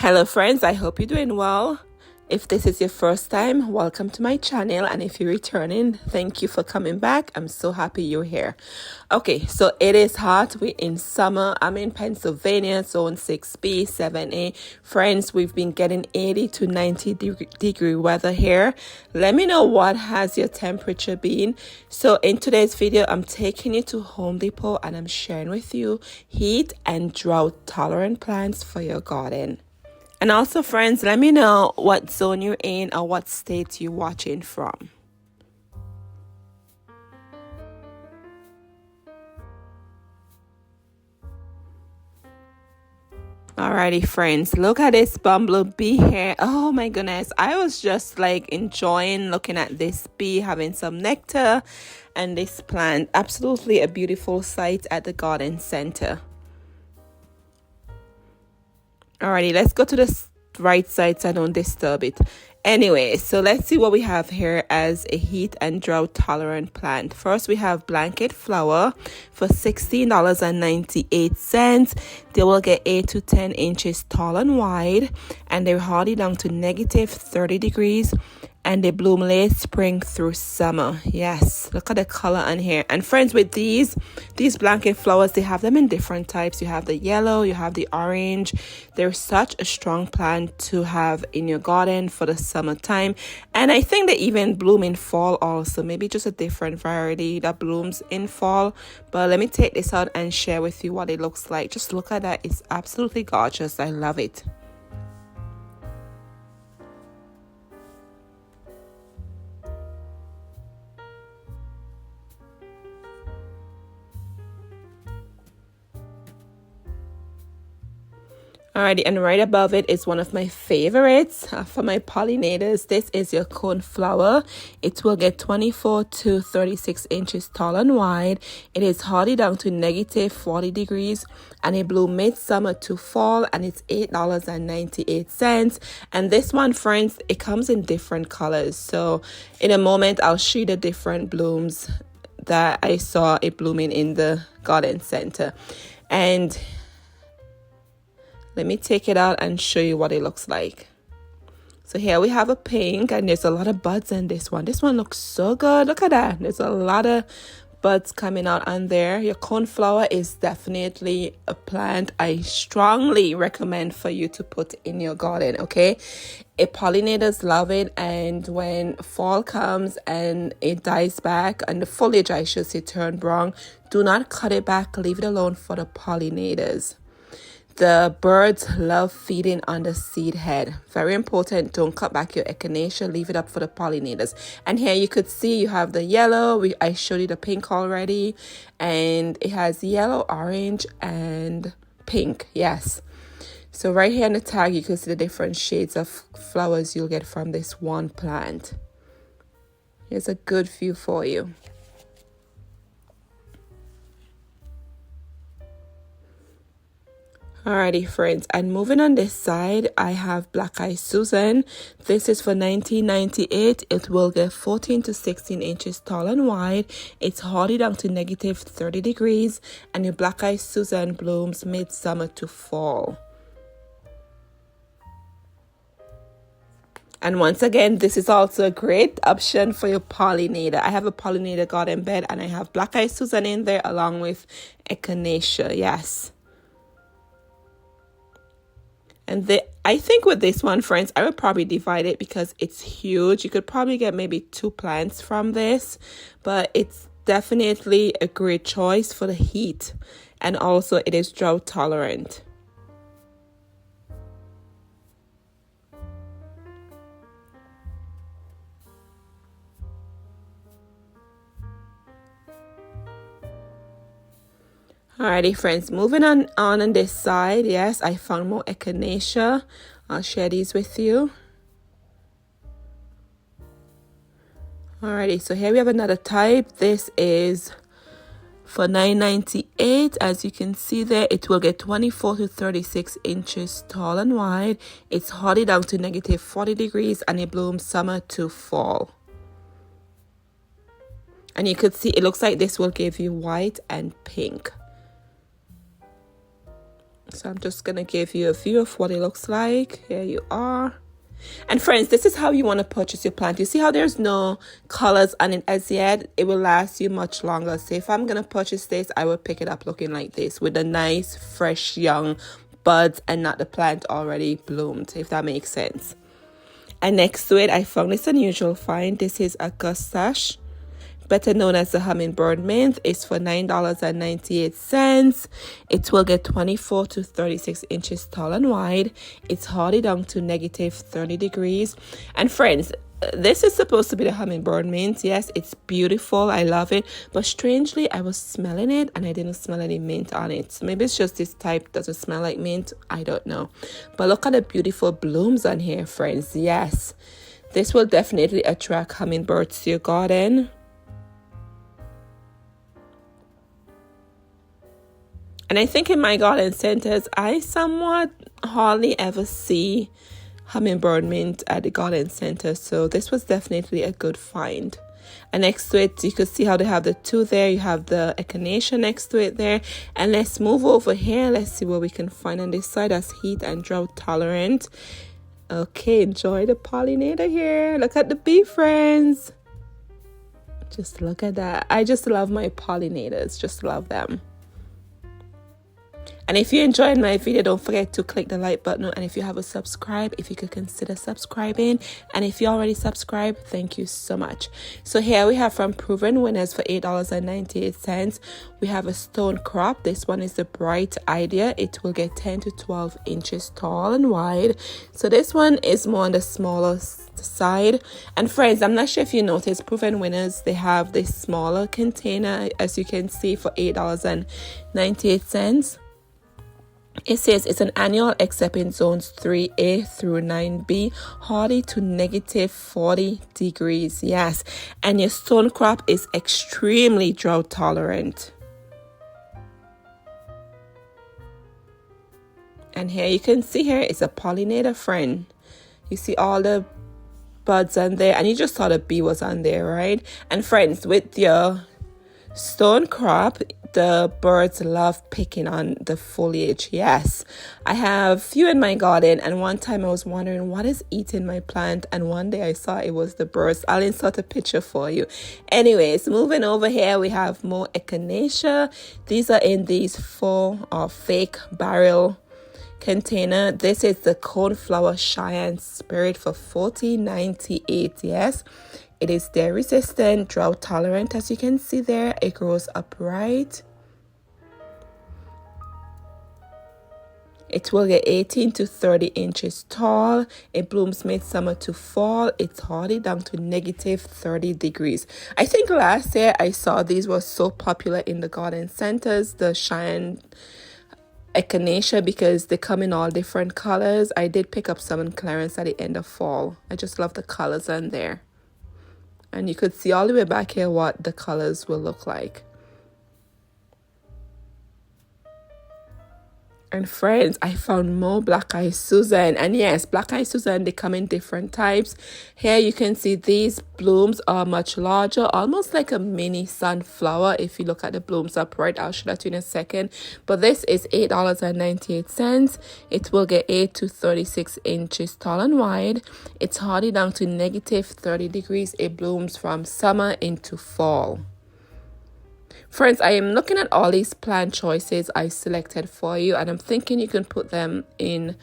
Hello friends, I hope you're doing well. If this is your first time, welcome to my channel, and if you're returning, thank you for coming back. I'm so happy you're here. Okay, so it is hot. We're in summer. I'm in Pennsylvania, zone 6B, 7A. Friends, we've been getting 80 to 90 degree weather here. Let me know what has your temperature been. So in today's video, I'm taking you to Home Depot and I'm sharing with you heat and drought tolerant plants for your garden. And also, friends, let me know what zone you're in or what state you're watching from. Alrighty, friends, look at this bumblebee here. Oh my goodness, I was just like enjoying looking at this bee having some nectar and this plant. Absolutely a beautiful sight at the garden center. Alrighty, let's go to the right side so I don't disturb it. Anyway, so let's see what we have here as a heat and drought tolerant plant. First, we have blanket flower for $16.98. They will get 8 to 10 inches tall and wide, and they're hardy down to negative 30 degrees. And they bloom late spring through summer. Yes, look at the color on here. And friends, with these blanket flowers, they have them in different types. You have the yellow, you have the orange. They're such a strong plant to have in your garden for the summertime. And I think they even bloom in fall also. Maybe just a different variety that blooms in fall. But let me take this out and share with you what it looks like. Just look at that. It's absolutely gorgeous. I love it. Alrighty, and right above it is one of my favorites for my pollinators. This is your coneflower. It will get 24 to 36 inches tall and wide. It is hardy down to negative 40 degrees, and it blooms midsummer to fall, and it's $8.98. And this one, friends, it comes in different colors. So in a moment, I'll show you the different blooms that I saw it blooming in the garden center. And let me take it out and show you what it looks like. So here we have a pink, and there's a lot of buds in this one. This one looks so good. Look at that. There's a lot of buds coming out on there. Your coneflower is definitely a plant I strongly recommend for you to put in your garden, okay? Pollinators love it, and when fall comes and it dies back and the foliage, I should say, turn brown, do not cut it back. Leave it alone for the pollinators. The birds love feeding on the seed head. Very important. Don't cut back your echinacea. Leave it up for the pollinators. And here you could see you have the yellow. I showed you the pink already. And it has yellow, orange, and pink. Yes. So right here on the tag, you can see the different shades of flowers you'll get from this one plant. Here's a good view for you. Alrighty, friends, and moving on this side, I have Black Eye Susan. This is for $19.98. It will get 14 to 16 inches tall and wide. It's hardy down to negative 30 degrees, and your Black Eye Susan blooms midsummer to fall. And once again, this is also a great option for your pollinator. I have a pollinator garden bed, and I have Black Eye Susan in there along with echinacea. Yes. And I think with this one, friends, I would probably divide it because it's huge. You could probably get maybe 2 plants from this, but it's definitely a great choice for the heat. And also it is drought tolerant. Alrighty, friends, moving on this side. Yes, I found more echinacea. I'll share these with you. Alrighty, so here we have another type. This is for $9.98. As you can see there, it will get 24 to 36 inches tall and wide. It's hardy down to negative 40 degrees, and it blooms summer to fall. And you could see it looks like this will give you white and pink. So I'm just gonna give you a view of what it looks like. Here you are. And friends, this is how you want to purchase your plant. You see how there's no colors on it as yet? It will last you much longer. So if I'm going to purchase this, I will pick it up looking like this with a nice, fresh, young buds and not the plant already bloomed, if that makes sense. And next to it, I found this unusual find. This is a Gustache, better known as the hummingbird mint. It's for $9.98. It will get 24 to 36 inches tall and wide. It's hardy down to negative 30 degrees. And friends, this is supposed to be the hummingbird mint. Yes, it's beautiful. I love it. But strangely, I was smelling it and I didn't smell any mint on it. So maybe it's just this type doesn't smell like mint. I don't know. But look at the beautiful blooms on here, friends. Yes, this will definitely attract hummingbirds to your garden. And I think in my garden centers, I somewhat hardly ever see hummingbird mint at the garden center. So this was definitely a good find. And next to it, you could see how they have the two there. You have the echinacea next to it there. And let's move over here. Let's see what we can find on this side. That's heat and drought tolerant. Okay, enjoy the pollinator here. Look at the bee friends. Just look at that. I just love my pollinators. Just love them. And if you enjoyed my video, don't forget to click the like button. And if you haven't subscribed, if you could consider subscribing. And if you already subscribed, thank you so much. So here we have from Proven Winners for $8.98. We have a stone crop. This one is the Bright Idea. It will get 10 to 12 inches tall and wide. So this one is more on the smaller side. And friends, I'm not sure if you noticed, Proven Winners, they have this smaller container, as you can see, for $8.98. It says it's an annual except in zones 3A through 9B, hardy to negative 40 degrees. Yes, and your stone crop is extremely drought tolerant. And here you can see here is a pollinator friend. You see all the buds on there, and you just saw the bee was on there, right? And friends, with your stone crop, the birds love picking on the foliage. Yes, I have few in my garden, and one time I was wondering what is eating my plant, and one day I saw it was the birds. I'll insert a picture for you. Anyways, moving over here, we have more echinacea. These are in these full or fake barrel container. This is the Coneflower Cheyenne Spirit for $14.98. Yes, it is dairy resistant, drought tolerant. As you can see there, it grows upright. It will get 18 to 30 inches tall. It blooms midsummer to fall. It's hardy down to negative 30 degrees. I think last year I saw these were so popular in the garden centers, the Cheyenne echinacea, because they come in all different colors. I did pick up some in clearance at the end of fall. I just love the colors on there. And you could see all the way back here what the colors will look like. And friends, I found more Black Eye Susan. And yes, Black Eye Susan, they come in different types. Here you can see these blooms are much larger, almost like a mini sunflower. If you look at the blooms upright, I'll show that to you in a second. But this is $8.98. It will get 8 to 36 inches tall and wide. It's hardy down to negative 30 degrees. It blooms from summer into fall. Friends, I am looking at all these plant choices I selected for you, and I'm thinking you can put them in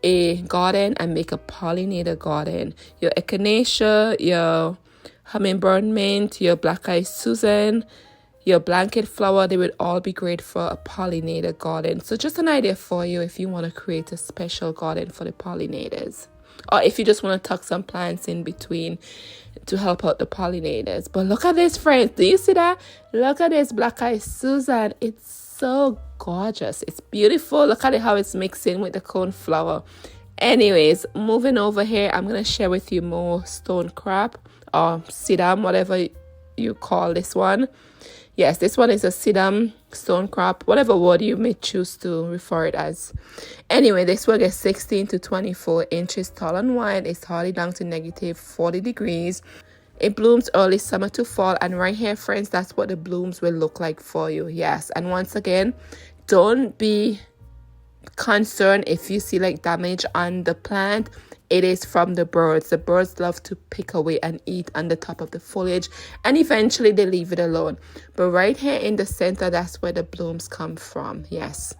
a garden and make a pollinator garden. Your echinacea, your hummingbird mint, your Black Eye Susan, your blanket flower, they would all be great for a pollinator garden. So just an idea for you if you want to create a special garden for the pollinators, or if you just want to tuck some plants in between to help out the pollinators. But look at this, friends. Do you see that? Look at this Black Eye Susan. It's so gorgeous. It's beautiful. Look at it, how it's mixing with the coneflower. Anyways, moving over here, I'm going to share with you more stone crop or sedum, whatever you call this one. Yes, this one is a sedum, stone crop, whatever word you may choose to refer it as. Anyway, this will get 16 to 24 inches tall and wide. It's hardy down to negative 40 degrees. It blooms early summer to fall. And right here, friends, that's what the blooms will look like for you. Yes, and once again, don't be concern if you see like damage on the plant, it is from the birds. The birds love to pick away and eat on the top of the foliage, and eventually they leave it alone. But right here in the center, that's where the blooms come from. Yes.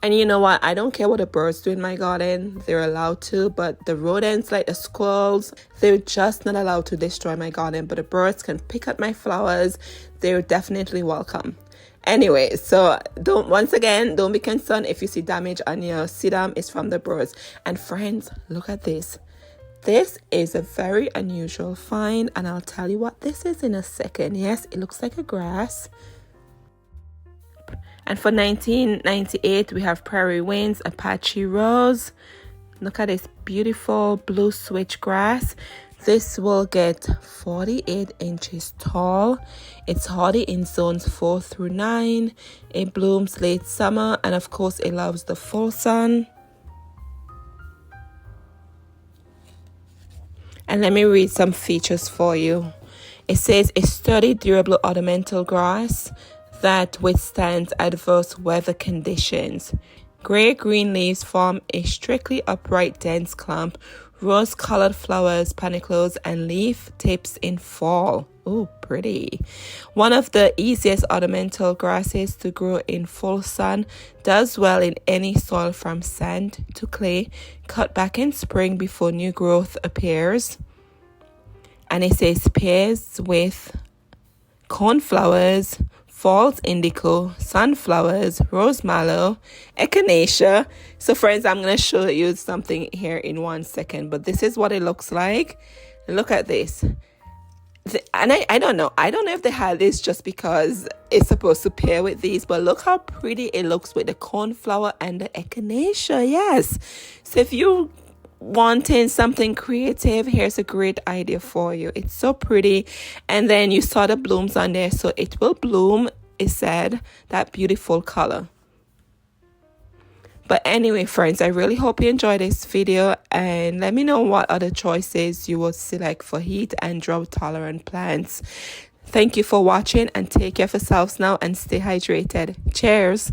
And you know what? I don't care what the birds do in my garden. They're allowed to, but the rodents like the squirrels, they're just not allowed to destroy my garden. But the birds can pick at my flowers. They're definitely welcome. Anyway, so don't be concerned if you see damage on your sedum. It's from the birds. And friends, look at this. This is a very unusual find, and I'll tell you what this is in a second. Yes, it looks like a grass. And for 1998, we have Prairie Winds, Apache Rose. Look at this beautiful blue switchgrass. This will get 48 inches tall. It's hardy in zones 4 through 9. It blooms late summer, and of course it loves the full sun. And let me read some features for you. It says a sturdy, durable ornamental grass that withstands adverse weather conditions. Gray-green leaves form a strictly upright, dense clump. Rose-colored flowers, panicles, and leaf tips in fall. Oh, pretty. One of the easiest ornamental grasses to grow in full sun. Does well in any soil from sand to clay. Cut back in spring before new growth appears. And it says pairs with cornflowers, false indigo, sunflowers, rose mallow, echinacea. So friends, I'm going to show you something here in 1 second, but this is what it looks like. Look at this. And I don't know if they had this just because it's supposed to pair with these, but look how pretty it looks with the cornflower and the echinacea. Yes. So if you wanting something creative, here's a great idea for you. It's so pretty. And then you saw the blooms on there, so it will bloom, it said, that beautiful color. But anyway, friends, I really hope you enjoyed this video, and let me know what other choices you would select for heat and drought tolerant plants. Thank you for watching, and take care of yourselves now and stay hydrated. Cheers.